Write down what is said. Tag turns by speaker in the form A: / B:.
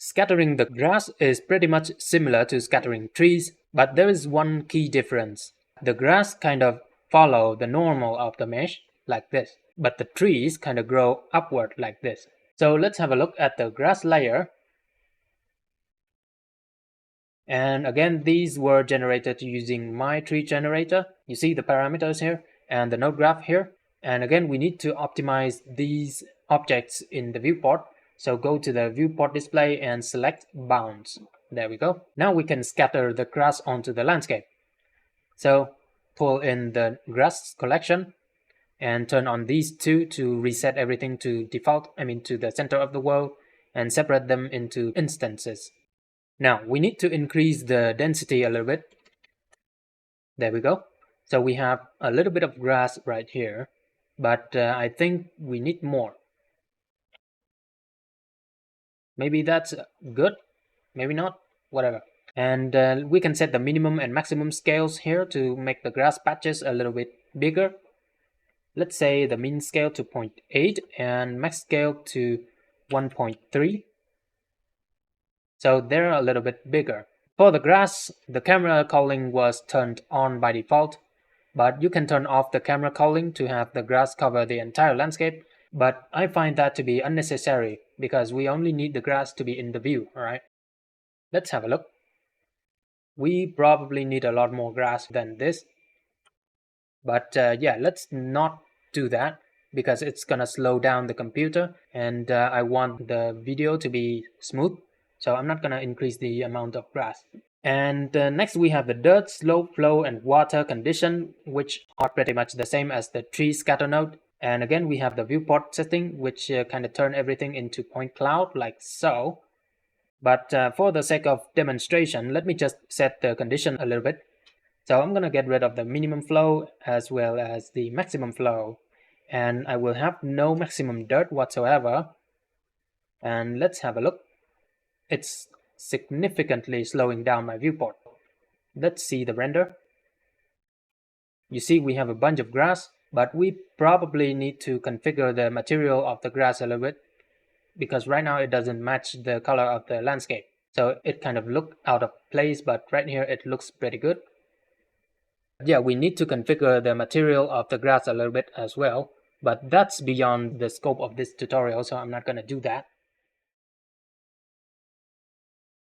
A: Scattering the grass is pretty much similar to scattering trees, but there is one key difference. The grass kind of follow the normal of the mesh, like this, but the trees kind of grow upward like this. So let's have a look at the grass layer. And again, these were generated using my tree generator. You see the parameters here and the node graph here. And again, we need to optimize these objects in the viewport. So go to the viewport display and select bounds. There we go. Now we can scatter the grass onto the landscape. So pull in the grass collection and turn on these two to reset everything to default, to the center of the world, and separate them into instances. Now we need to increase the density a little bit. There we go. So we have a little bit of grass right here, but I think we need more. Maybe that's good, maybe not, whatever. And we can set the minimum and maximum scales here to make the grass patches a little bit bigger. Let's say the min scale to 0.8 and max scale to 1.3. So they're a little bit bigger. For the grass, the camera culling was turned on by default, but you can turn off the camera culling to have the grass cover the entire landscape. But I find that to be unnecessary because we only need the grass to be in the view, alright? Let's have a look. We probably need a lot more grass than this. But yeah, let's not do that because it's gonna slow down the computer and I want the video to be smooth. So I'm not gonna increase the amount of grass. And next we have the dirt, slope, flow, and water condition, which are pretty much the same as the tree scatter node. And again, we have the viewport setting, which kind of turn everything into point cloud like so. But for the sake of demonstration, let me just set the condition a little bit. So I'm gonna get rid of the minimum flow as well as the maximum flow. And I will have no maximum dirt whatsoever. And let's have a look. It's significantly slowing down my viewport. Let's see the render. You see we have a bunch of grass, but we probably need to configure the material of the grass a little bit because right now it doesn't match the color of the landscape. So it kind of looked out of place, but right here it looks pretty good. Yeah, we need to configure the material of the grass a little bit as well, but that's beyond the scope of this tutorial, so I'm not gonna do that.